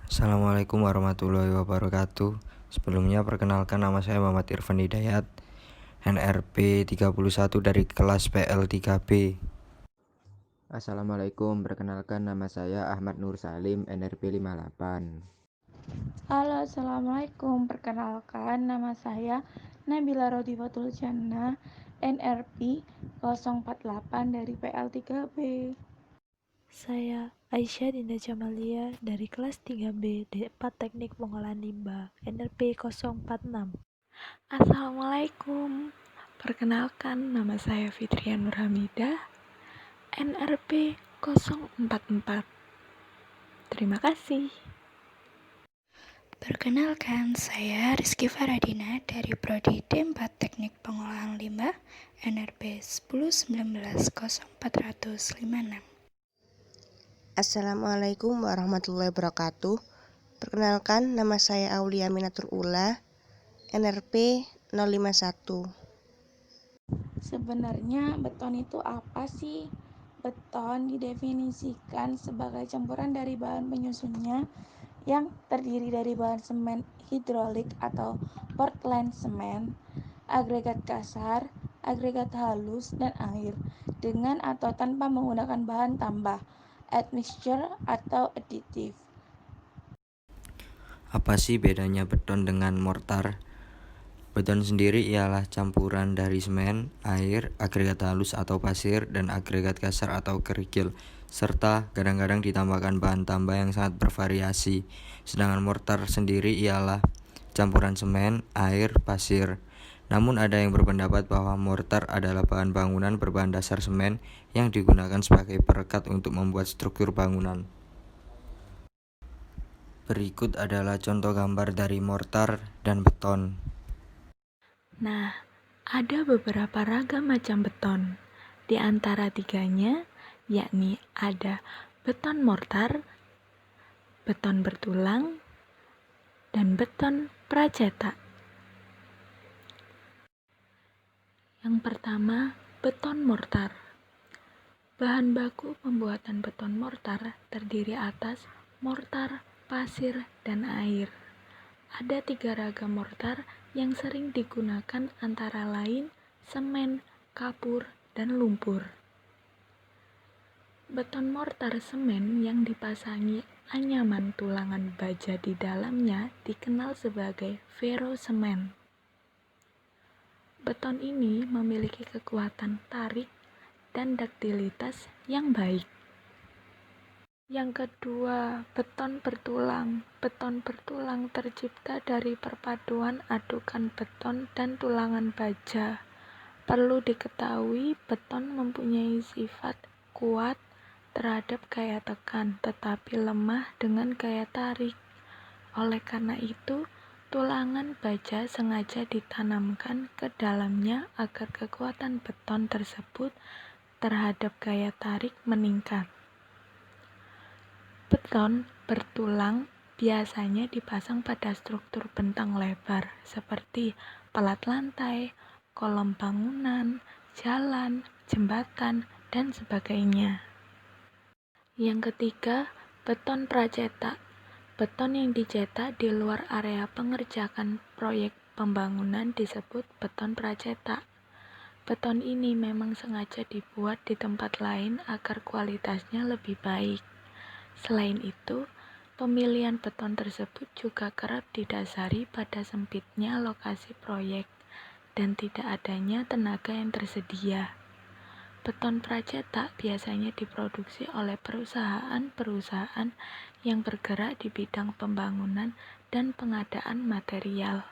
Assalamualaikum warahmatullahi wabarakatuh. Sebelumnya perkenalkan, nama saya Muhammad Irfan Hidayat, NRP 31 dari kelas PL3B. Assalamualaikum, perkenalkan nama saya Ahmad Nur Salim, NRP 58. Halo, Assalamualaikum. Perkenalkan, nama saya Nabila Rodifatul Jannah, NRP 048 dari PL3B. Saya Aisyah Dinda Jamalia dari kelas 3B D4 Teknik Pengolahan Limbah NRP 046. Assalamualaikum. Perkenalkan, nama saya Fitrian Nurhamidah, NRP 044. Terima kasih. Perkenalkan, saya Rizky Faradina dari Prodi D4 Teknik Pengolahan Limbah NRP 10190456. Assalamualaikum warahmatullahi wabarakatuh. Perkenalkan, nama saya Aulia Minatur Ula, NRP 051. Sebenarnya beton itu apa sih? Beton didefinisikan sebagai campuran dari bahan penyusunnya yang terdiri dari bahan semen hidrolik atau Portland semen, agregat kasar, agregat halus, dan air, dengan atau tanpa menggunakan bahan tambah, admixture atau aditif. Apa sih bedanya beton dengan mortar? Beton sendiri ialah campuran dari semen, air, agregat halus atau pasir, dan agregat kasar atau kerikil, serta kadang-kadang ditambahkan bahan tambah yang sangat bervariasi. Sedangkan mortar sendiri ialah campuran semen, air, pasir. Namun ada yang berpendapat bahwa mortar adalah bahan bangunan berbahan dasar semen yang digunakan sebagai perekat untuk membuat struktur bangunan. Berikut adalah contoh gambar dari mortar dan beton. Nah, ada beberapa ragam macam beton. Di antara tiganya, yakni ada beton mortar, beton bertulang, dan beton pracetak. Yang pertama, beton mortar. Bahan baku pembuatan beton mortar terdiri atas mortar, pasir, dan air. Ada 3 ragam mortar yang sering digunakan, antara lain semen, kapur, dan lumpur. Beton mortar semen yang dipasangi anyaman tulangan baja di dalamnya dikenal sebagai ferrosemen. Beton ini memiliki kekuatan tarik dan duktilitas yang baik. Yang kedua, beton bertulang. Beton bertulang tercipta dari perpaduan adukan beton dan tulangan baja. Perlu diketahui, beton mempunyai sifat kuat terhadap gaya tekan, tetapi lemah dengan gaya tarik. Oleh karena itu, tulangan baja sengaja ditanamkan ke dalamnya agar kekuatan beton tersebut terhadap gaya tarik meningkat. Beton bertulang biasanya dipasang pada struktur bentang lebar seperti pelat lantai, kolom bangunan, jalan, jembatan, dan sebagainya. Yang ketiga, beton pracetak. Beton yang dicetak di luar area pengerjaan proyek pembangunan disebut beton pracetak. Beton ini memang sengaja dibuat di tempat lain agar kualitasnya lebih baik. Selain itu, pemilihan beton tersebut juga kerap didasari pada sempitnya lokasi proyek dan tidak adanya tenaga yang tersedia. Beton pracetak biasanya diproduksi oleh perusahaan-perusahaan yang bergerak di bidang pembangunan dan pengadaan material.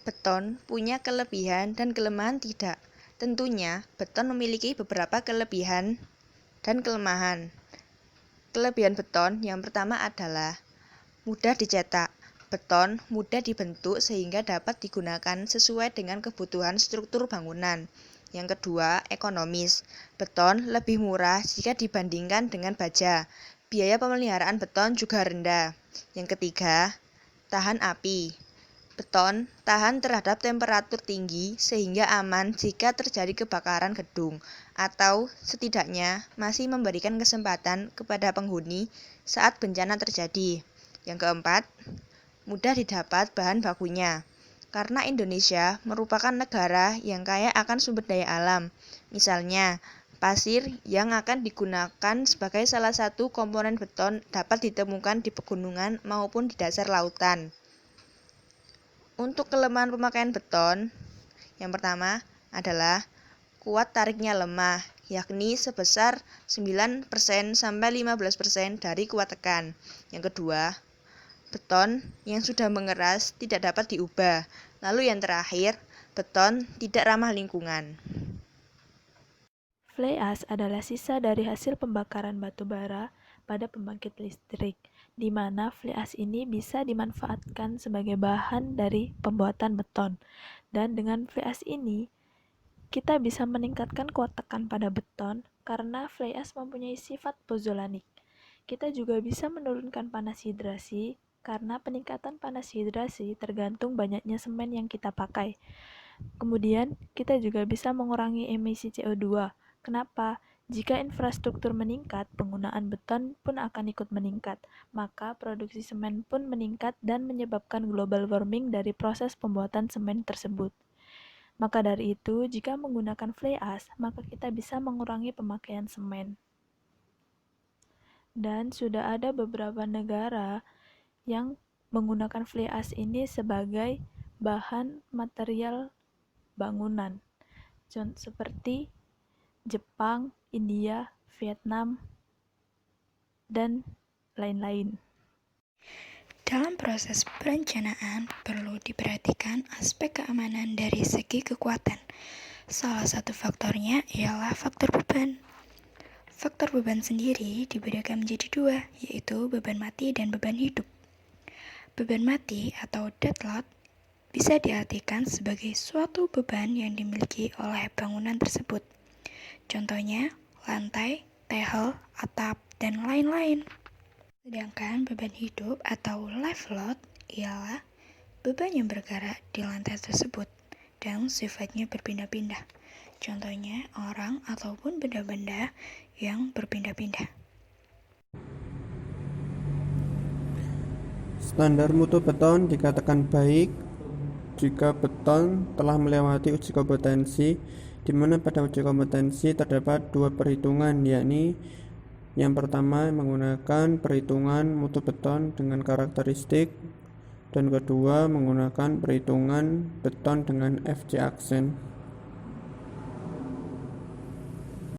Beton punya kelebihan dan kelemahan tidak. Tentunya, beton memiliki beberapa kelebihan dan kelemahan. Kelebihan beton yang pertama adalah mudah dicetak. Beton mudah dibentuk sehingga dapat digunakan sesuai dengan kebutuhan struktur bangunan. Yang kedua, ekonomis. Beton lebih murah jika dibandingkan dengan baja. Biaya pemeliharaan beton juga rendah. Yang ketiga, tahan api. Beton tahan terhadap temperatur tinggi sehingga aman jika terjadi kebakaran gedung atau setidaknya masih memberikan kesempatan kepada penghuni saat bencana terjadi. Yang keempat, mudah didapat bahan bakunya. Karena Indonesia merupakan negara yang kaya akan sumber daya alam. Misalnya, pasir yang akan digunakan sebagai salah satu komponen beton dapat ditemukan di pegunungan maupun di dasar lautan. Untuk kelemahan pemakaian beton, yang pertama adalah kuat tariknya lemah, yakni sebesar 9% sampai 15% dari kuat tekan. Yang kedua, beton yang sudah mengeras tidak dapat diubah. Lalu yang terakhir, beton tidak ramah lingkungan. Fly ash adalah sisa dari hasil pembakaran batu bara pada pembangkit listrik, di mana fly ash ini bisa dimanfaatkan sebagai bahan dari pembuatan beton. Dan dengan fly ash ini, kita bisa meningkatkan kuat tekan pada beton karena fly ash mempunyai sifat pozolanik. Kita juga bisa menurunkan panas hidrasi karena peningkatan panas hidrasi tergantung banyaknya semen yang kita pakai. Kemudian, kita juga bisa mengurangi emisi CO2. Kenapa? Jika infrastruktur meningkat, penggunaan beton pun akan ikut meningkat, maka produksi semen pun meningkat dan menyebabkan global warming dari proses pembuatan semen tersebut. Maka dari itu, jika menggunakan fly ash, maka kita bisa mengurangi pemakaian semen. Dan sudah ada beberapa negara yang menggunakan fly ash ini sebagai bahan material bangunan, seperti Jepang, India, Vietnam, dan lain-lain. Dalam proses perencanaan, perlu diperhatikan aspek keamanan dari segi kekuatan. Salah satu faktornya ialah faktor beban. Faktor beban sendiri dibedakan menjadi dua, yaitu beban mati dan beban hidup. Beban mati atau dead load bisa diartikan sebagai suatu beban yang dimiliki oleh bangunan tersebut. Contohnya, lantai, tehel, atap, dan lain-lain. Sedangkan beban hidup atau life load ialah beban yang bergerak di lantai tersebut dan sifatnya berpindah-pindah. Contohnya, orang ataupun benda-benda yang berpindah-pindah. Standar mutu beton dikatakan baik jika beton telah melewati uji kompetensi, di mana pada uji kompetensi terdapat dua perhitungan, yakni yang pertama menggunakan perhitungan mutu beton dengan karakteristik, dan kedua menggunakan perhitungan beton dengan FC aksen.